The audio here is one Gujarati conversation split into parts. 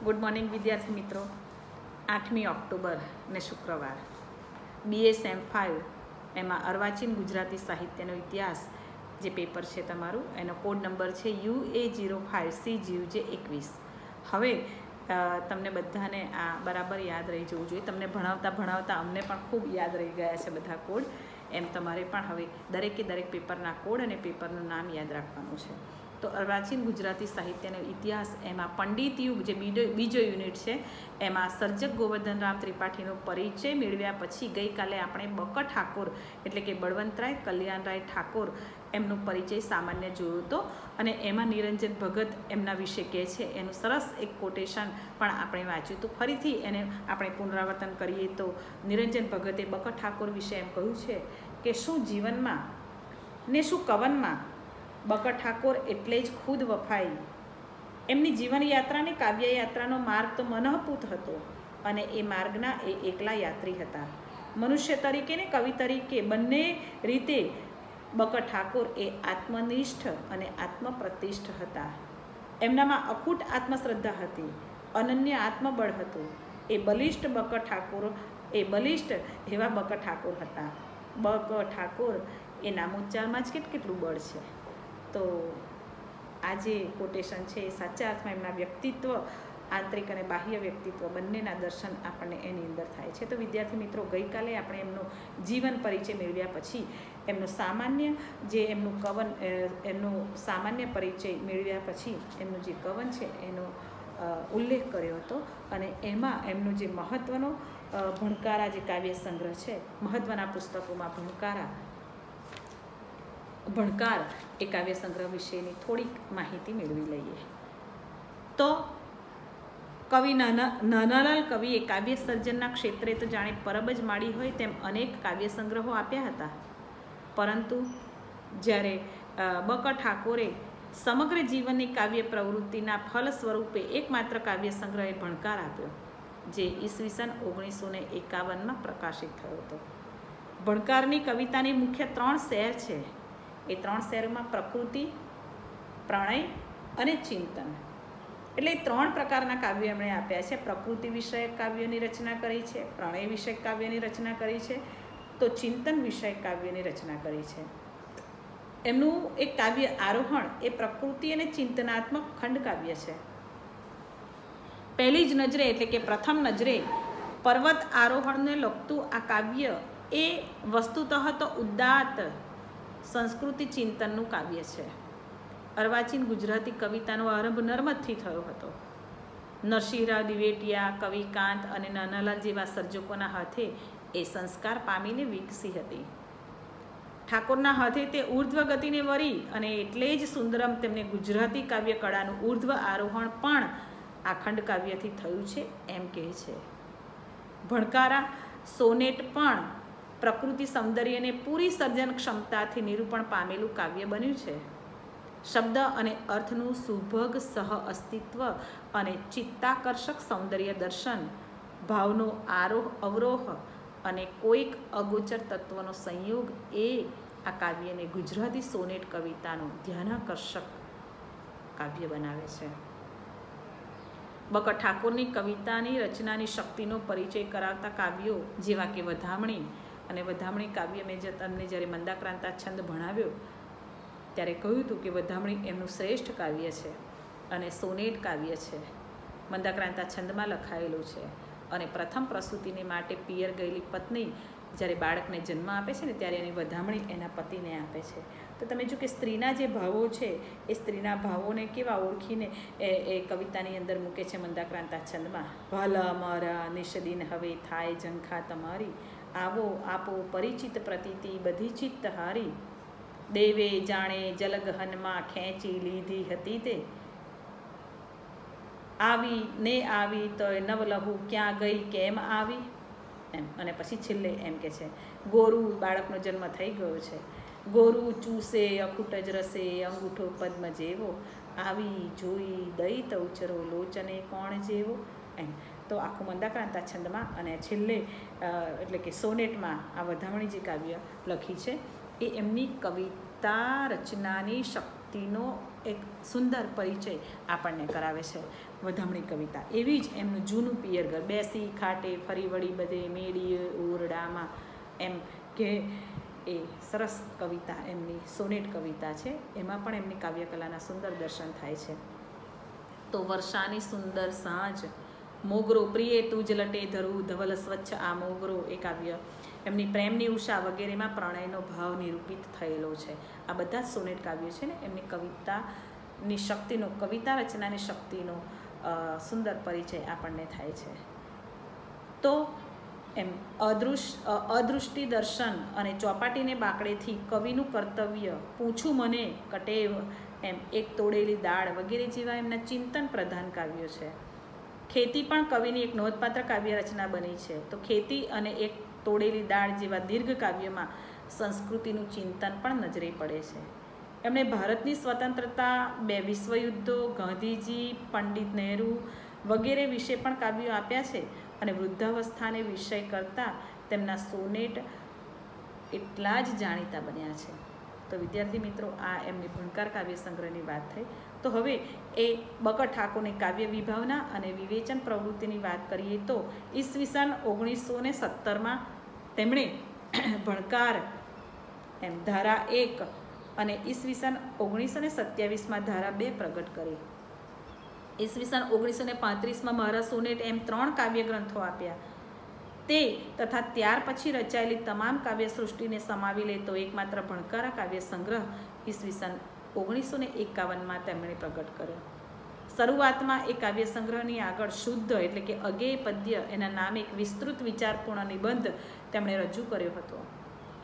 ગુડ મોર્નિંગ વિદ્યાર્થી મિત્રો। 8મી ઓક્ટોબર ને શુક્રવાર BSM5 એમાં અર્વાચીન ગુજરાતી સાહિત્યનો ઇતિહાસ જે પેપર છે તમારું, એનો કોડ નંબર છે UA05CGUJ21। હવે તમને બધાને આ બરાબર યાદ રહી જવું જોઈએ। તમને ભણાવતા અમને પણ ખૂબ યાદ રહી ગયા છે બધા કોડ, એમ તમારે પણ હવે દરેકે દરેક પેપરના કોડ અને પેપરનું નામ યાદ રાખવાનું છે। તો અર્વાચીન ગુજરાતી સાહિત્યનો ઇતિહાસ એમાં પંડિત યુગ જે બીજો યુનિટ છે એમાં સર્જક ગોવર્ધનરામ ત્રિપાઠીનો પરિચય મેળવ્યા પછી ગઈકાલે આપણે બકર ઠાકોર એટલે કે બળવંતરાય કલ્યાણરાય ઠાકોર એમનો પરિચય સામાન્ય જોયો હતો અને એમાં નિરંજન ભગત એમના વિશે કહે છે એનું સરસ એક કોટેશન પણ આપણે વાંચ્યું હતું। ફરીથી એને આપણે પુનરાવર્તન કરીએ તો નિરંજન ભગતે બકર ઠાકોર વિશે એમ કહ્યું છે કે શું જીવનમાં ને શું કવનમાં બકર ઠાકોર એટલે જ ખુદ વફાઈ। એમની જીવનયાત્રાને કાવ્યયાત્રાનો માર્ગ તો મનઃપૂત હતો અને એ માર્ગના એ એકલા યાત્રી હતા। મનુષ્ય તરીકે ને કવિ તરીકે બંને રીતે બકર ઠાકોર એ આત્મનિષ્ઠ અને આત્મપ્રતિષ્ઠ હતા। એમનામાં અખૂટ આત્મશ્રદ્ધા હતી, અનન્ય આત્મબળ હતું। એ બલિષ્ઠ એવા બકર ઠાકોર હતા। બકર ઠાકોર એ નામોચ્ચારમાં જ કેટલું બળ છે। તો આ જે કોટેશન છે એ સાચા અર્થમાં એમના વ્યક્તિત્વ, આંતરિક અને બાહ્ય વ્યક્તિત્વ બંનેના દર્શન આપણને એની અંદર થાય છે। તો વિદ્યાર્થી મિત્રો, ગઈકાલે આપણે એમનો જીવન પરિચય મેળવ્યા પછી એમનું સામાન્ય પરિચય મેળવ્યા પછી એમનું જે કવન છે એનો ઉલ્લેખ કર્યો હતો અને એમાં એમનો જે મહત્ત્વનો ભણકારા જે કાવ્ય સંગ્રહ છે, મહત્ત્વના પુસ્તકોમાં ભણકાર એ કાવ્ય સંગ્રહ વિશેની થોડીક માહિતી મેળવી લઈએ। તો કવિ નાનાલાલ કવિએ કાવ્ય સર્જનના ક્ષેત્રે તો જાણે પરબ જ માડી હોય તેમ અનેક કાવ્ય સંગ્રહો આપ્યા હતા, પરંતુ જ્યારે બકર ઠાકોરે સમગ્ર જીવનની કાવ્ય પ્રવૃત્તિના ફલ સ્વરૂપે એકમાત્ર કાવ્ય સંગ્રહે ભણકાર આપ્યો, જે ઈસવીસન 1951માં પ્રકાશિત થયો હતો। ભણકારની કવિતાની મુખ્ય 3 શેર છે। એ 3 શેરોમાં પ્રકૃતિ, પ્રણય અને ચિંતન, એટલે 3 પ્રકારના કાવ્યો એમણે આપ્યા છે। પ્રકૃતિ વિષયક કાવ્યોની રચના કરી છે, પ્રણય વિષયક કાવ્યની રચના કરી છે, તો ચિંતન વિષયક કાવ્યની રચના કરી છે। એમનું એક કાવ્ય આરોહણ એ પ્રકૃતિ અને ચિંતનાત્મક ખંડ કાવ્ય છે। પહેલી જ નજરે એટલે કે પ્રથમ નજરે પર્વત આરોહણને લગતું આ કાવ્ય એ વસ્તુતઃ તો ઉદાત્ત સંસ્કૃતિ ચિંતનનું કાવ્ય છે। અર્વાચીન ગુજરાતી કવિતાનો આરંભ નર્મદથી થયો હતો। નરસિંહરાવ દિવેટિયા, કવિકાંત અને નાનાલાલ જેવા સર્જકોના હાથે એ સંસ્કાર પામીને વિકસી હતી। ઠાકોરના હાથે તે ઉર્ધ્વ ગતિને વરી અને એટલે જ સુંદરમ તેમને ગુજરાતી કાવ્ય કળાનું ઉર્ધ્વ આરોહણ પણ આ ખંડ કાવ્યથી થયું છે એમ કહે છે। ભણકારા સોનેટ પણ પ્રકૃતિ સૌંદર્યને પૂરી સર્જન ક્ષમતાથી નિરૂપણ પામેલું કાવ્ય બન્યું છે। શબ્દ અને અર્થનું સુભગ સહ અસ્તિત્વ અને ચિત્તાકર્ષક સૌંદર્ય દર્શન, ભાવનો આરોહ અવરોહ અને કોઈક અગોચર તત્વનો સંયોગ એ આ કાવ્યને ગુજરાતી સોનેટ કવિતાનું ધ્યાનાકર્ષક કાવ્ય બનાવે છે। બકર ઠાકોરની કવિતાની રચનાની શક્તિનો પરિચય કરાવતા કાવ્યો જેવા કે વધામણી, અને વધામણી કાવ્ય મેં તમને જ્યારે મંદાક્રાંતા છંદ ભણાવ્યો ત્યારે કહ્યું હતું કે વધામણી એમનું શ્રેષ્ઠ કાવ્ય છે અને સોનેટ કાવ્ય છે, મંદાક્રાંતા છંદમાં લખાયેલું છે। અને પ્રથમ પ્રસૂતિને માટે પિયર ગયેલી પત્ની જ્યારે બાળકને જન્મ આપે છે ને ત્યારે એની વધામણી એના પતિને આપે છે। તો તમે જો કે સ્ત્રીના જે ભાવો છે એ સ્ત્રીના ભાવોને કેવા ઓળખીને એ કવિતાની અંદર મૂકે છે મંદાક્રાંતા છંદમાં। ભાલા મારા નિષદિન હવે થાય ઝંખા તમારી, આવો આપો પરિચિત પ્રતીતિ બધી ચિત્ત હારી, દેવે જાણે જલગહનમાં ખેંચી લીધી હતી તે, આવી તો નવલહુ ક્યાં ગઈ કેમ આવી એમ। અને પછી છેલ્લે એમ કે છે ગોરું, બાળકનો જન્મ થઈ ગયો છે, ગોરું ચૂસે અખૂટ જ રસે અંગૂઠો પદ્મ જેવો, આવી જોઈ દઈ તો ઉચરો લોચને કોણ જેવો એમ। તો આખું મંદાક્રાંતા છંદમાં અને છેલ્લે એટલે કે સોનેટમાં આ વધામણી જે કાવ્ય લખી છે એ એમની કવિતા રચનાની શક્તિનો એક સુંદર પરિચય આપણને કરાવે છે। વધામણી કવિતા. એવી જ એમનું જૂનું પિયર ઘર, બેસી ખાટે ફરી વળી બધે મેળી ઓરડામાં, એમ કે એ સરસ કવિતા એમની સોનેટ કવિતા છે. એમાં પણ એમની કાવ્યકલાના સુંદર દર્શન થાય છે. તો વર્ષાની સુંદર સાંજ, મોગરો પ્રિય તું જ લટે ધરું, ધવલ સ્વચ્છ આ મોગરો, એ કાવ્ય એમની પ્રેમની ઉષા વગેરેમાં પ્રણયનો ભાવ નિરૂપિત થયેલો છે. આ બધા જ સોનેટ કાવ્યો છે ને એમની કવિતાની શક્તિનો, કવિતા રચનાની શક્તિનો સુંદર પરિચય આપણને થાય છે. તો એમ અદૃષ્ટિ દર્શન અને ચોપાટીને બાકડેથી કવિનું કર્તવ્ય, પૂછું મને કટેવ, એમ એક તોડેલી દાળ વગેરે જેવા એમના ચિંતન પ્રધાન કાવ્યો છે. ખેતી પણ કવિની એક નોંધપાત્ર કાવ્ય રચના બની છે. તો ખેતી અને એક તોડેલી દાળ જેવા દીર્ઘ કાવ્યમાં સંસ્કૃતિનું ચિંતન પણ નજરે પડે છે. એમણે ભારતની સ્વતંત્રતા, 2 વિશ્વયુદ્ધો, ગાંધીજી, પંડિત નહેરુ વગેરે વિશે પણ કાવ્યો આપ્યા છે. અને વૃદ્ધાવસ્થાને વિષય કરતાં તેમના સોનેટ એટલા જ જાણીતા બન્યા છે. તો વિદ્યાર્થી મિત્રો, આ એમની ભણકાર કાવ્ય સંગ્રહની વાત થઈ. તો હવે એ બકર ઠાકોરની કાવ્ય વિભાવના અને વિવેચન પ્રવૃત્તિની વાત કરીએ તો ઈસવીસન 1917માં તેમણે ભણકાર એમ ધારા 1 અને ઈસવીસન 1927માં ધારા 2 પ્રગટ કરી. ઈસવીસન 1935માં મારા સોનેટ એમ 3 કાવ્ય ગ્રંથો આપ્યા. તે તથા ત્યાર પછી રચાયેલી તમામ કાવ્ય સૃષ્ટિને સમાવી લે તો એકમાત્ર ભણકારા કાવ્ય સંગ્રહ ઈસવીસન 1951માં તેમણે પ્રગટ કર્યો. શરૂઆતમાં એ કાવ્ય સંગ્રહની આગળ શુદ્ધ એટલે કે અગેય પદ્ય એના નામે એક વિસ્તૃત વિચારપૂર્ણ નિબંધ તેમણે રજૂ કર્યો હતો.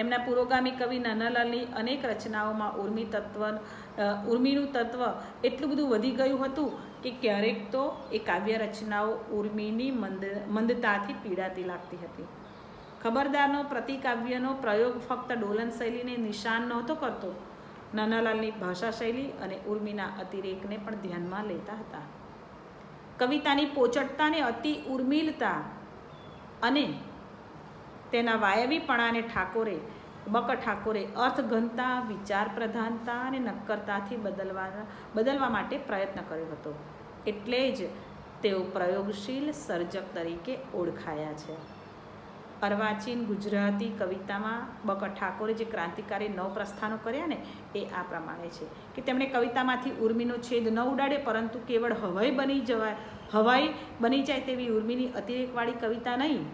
એમના પુરોગામી કવિ નાનાલાલની અનેક રચનાઓમાં ઉર્મિનું તત્વ એટલું બધું વધી ગયું હતું કે ક્યારેક તો એ કાવ્ય રચનાઓ ઉર્મિની મંદતાથી પીડાતી લાગતી હતી. ખબરદારનો પ્રતિકાવ્યનો પ્રયોગ ફક્ત ડોલન શૈલીને નિશાન નહોતો કરતો, નાનાલાલની ભાષા શૈલી અને ઉર્મિના અતિરેકને પણ ધ્યાનમાં લેતા હતા. કવિતાની પોચડતાને, અતિ ઉર્મિલતા અને તેના વાયવીપણાને બકર ઠાકોરે અર્થઘનતા, વિચાર પ્રધાનતા અને નક્કરતાથી બદલવા માટે પ્રયત્ન કર્યો હતો. એટલે જ તેઓ પ્રયોગશીલ સર્જક તરીકે ઓળખાયા છે. અર્વાચીન ગુજરાતી કવિતામાં બકર ઠાકોરે જે ક્રાંતિકારી નવપ્રસ્થાનો કર્યા ને એ આ પ્રમાણે છે કે તેમણે કવિતામાંથી ઉર્મિનો છેદ ન ઉડાડે, પરંતુ કેવળ હવાઈ બની જાય તેવી ઉર્મિની અતિરેકવાળી કવિતા નહીં,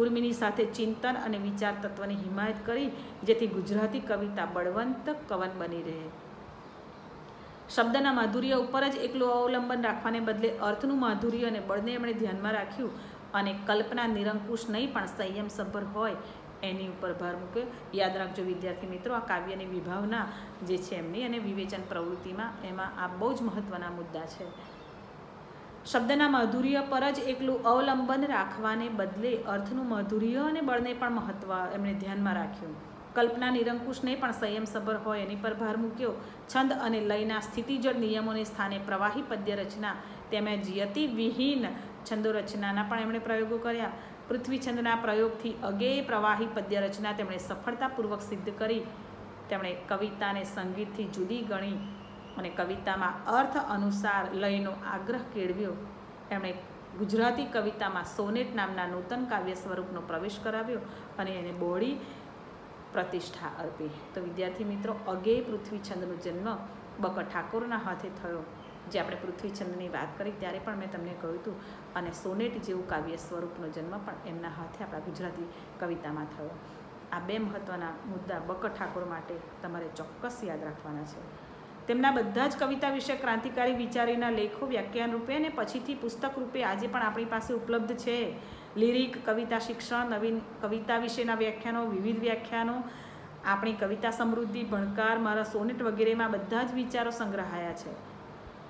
ઉર્મિની સાથે ચિંતન અને વિચાર તત્વની હિમાયત કરી, જેથી ગુજરાતી કવિતા બળવંત કવન બની રહે. શબ્દના માધુર્ય ઉપર જ એકલું અવલંબન રાખવાને બદલે અર્થનું માધુર્ય અને બળને એમણે ધ્યાનમાં રાખ્યું અને કલ્પના નિરંકુશ નહીં પણ સંયમસભર હોય એની ઉપર ભાર મૂક્યો. યાદ રાખજો વિદ્યાર્થી મિત્રો, આ કાવ્યની વિભાવના જે છે એમની અને વિવેચન પ્રવૃત્તિમાં એમાં આ બહુ જ મહત્ત્વના મુદ્દા છે. શબ્દના માધુર્ય પર જ એકલું અવલંબન રાખવાને બદલે અર્થનું માધુર્ય અને બળને પણ મહત્ત્વ એમણે ધ્યાનમાં રાખ્યું. કલ્પના નિરંકુશ નહીં પણ સંયમસભર હોય એની પર ભાર મૂક્યો. છંદ અને લયના સ્થિતિજડ નિયમોને સ્થાને પ્રવાહી પદ્ય રચના તેમજ યતિવિહીન છંદો રચનાના પણ એમણે પ્રયોગો કર્યા. પૃથ્વી છંદના પ્રયોગથી અગેય પ્રવાહી પદ્ય રચના તેમણે સફળતાપૂર્વક સિદ્ધ કરી. તેમણે કવિતાને સંગીતથી જુદી ગણી અને કવિતામાં અર્થ અનુસાર લયનો આગ્રહ કેળવ્યો. એમણે ગુજરાતી કવિતામાં સોનેટ નામના નૂતન કાવ્ય સ્વરૂપનો પ્રવેશ કરાવ્યો અને એને બહોળી પ્રતિષ્ઠા અર્પી. તો વિદ્યાર્થી મિત્રો, અગેય પૃથ્વી છંદનો જન્મ બકર ઠાકોરના હાથે થયો. જે આપણે પૃથ્વી છંદની વાત કરી ત્યારે પણ મેં તમને કહ્યું હતું, અને સોનેટ જેવું કાવ્ય સ્વરૂપનો જન્મ પણ એમના હાથે આપણા ગુજરાતી કવિતામાં થયો. આ 2 મહત્ત્વના મુદ્દા બકર ઠાકોર માટે તમારે ચોક્કસ યાદ રાખવાના છે. તેમના બધા જ કવિતા વિશે ક્રાંતિકારી વિચારીના લેખો વ્યાખ્યાન રૂપે અને પછીથી પુસ્તક રૂપે આજે પણ આપણી પાસે ઉપલબ્ધ છે. લિરિક, કવિતા શિક્ષણ, નવીન કવિતા વિશેના વ્યાખ્યાનો, વિવિધ વ્યાખ્યાનો, આપણી કવિતા સમૃદ્ધિ, ભણકાર, મારા સોનેટ વગેરેમાં બધા જ વિચારો સંગ્રહાયા છે.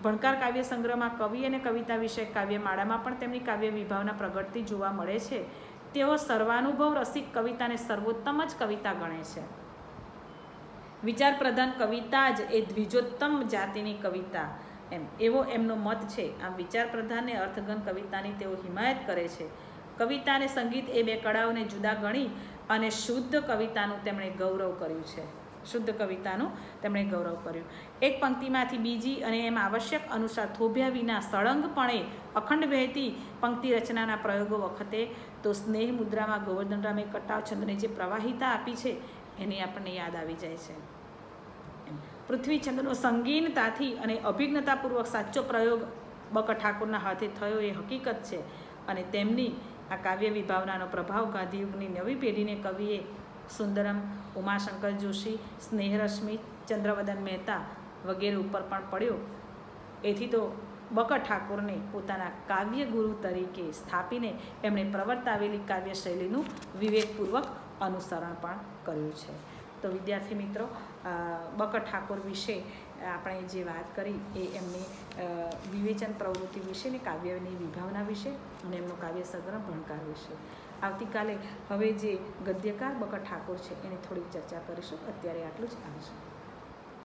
ભણકાર કાવ્ય સંગ્રહમાં કવિ અને કવિતા વિશે કાવ્યમાળામાં પણ તેમની કાવ્ય વિભાવના પ્રગટતી જોવા મળે છે. તેઓ સર્વાનુભવ રસિક કવિતાને સર્વોત્તમ જ કવિતા ગણે છે. વિચાર પ્રધાન કવિતા જ એ દ્વિજોત્તમ જાતિની કવિતા એવો એમનો મત છે. આમ વિચાર પ્રધાન અને અર્થઘન કવિતાની તેઓ હિમાયત કરે છે. કવિતા અને સંગીત એ 2 કળાઓને જુદા ગણી અને શુદ્ધ કવિતાનું તેમણે ગૌરવ કર્યું છે. શુદ્ધ કવિતાનું તેમણે ગૌરવ કર્યું. એક પંક્તિમાંથી બીજી અને એમ આવશ્યક અનુસાર થોભ્યા વિના સળંગપણે અખંડ વહેતી પંક્તિ રચનાના પ્રયોગો વખતે તો સ્નેહ મુદ્રામાં ગોવર્ધનરામે કટાવ છંદને જે પ્રવાહિતા આપી છે એની આપણને યાદ આવી જાય છે. પૃથ્વી છંદનો સંગીનતાથી અને અભિજ્ઞતાપૂર્વક સાચો પ્રયોગ બક ઠાકોરના હાથે થયો એ હકીકત છે. અને તેમની આ કાવ્ય વિભાવનાનો પ્રભાવ ગાંધીયુગની નવી પેઢીને કવિએ સુંદરમ, ઉમાશંકર જોશી, સ્નેહરશ્મિ, ચંદ્રવદન મહેતા વગેરે ઉપર પણ પડ્યો. એથી તો બક ઠાકોરને પોતાના કાવ્ય ગુરુ તરીકે સ્થાપીને એમણે પ્રવર્તાવેલી કાવ્ય શૈલીનું વિવેકપૂર્વક અનુસરણ પણ કર્યું છે. તો વિદ્યાર્થી મિત્રો, બક ઠાકોર વિશે આપણે જે વાત કરી એ એમની વિવેચન પ્રવૃત્તિ વિશે ને કાવ્યની વિભાવના વિશે અને એમનો કાવ્ય સંગ્રહ ભણકાર વિશે. આવતીકાલે હવે જે ગદ્યકાર બક ઠાકોર છે એની થોડીક ચર્ચા કરીશું. અત્યારે આટલું જ આવશે.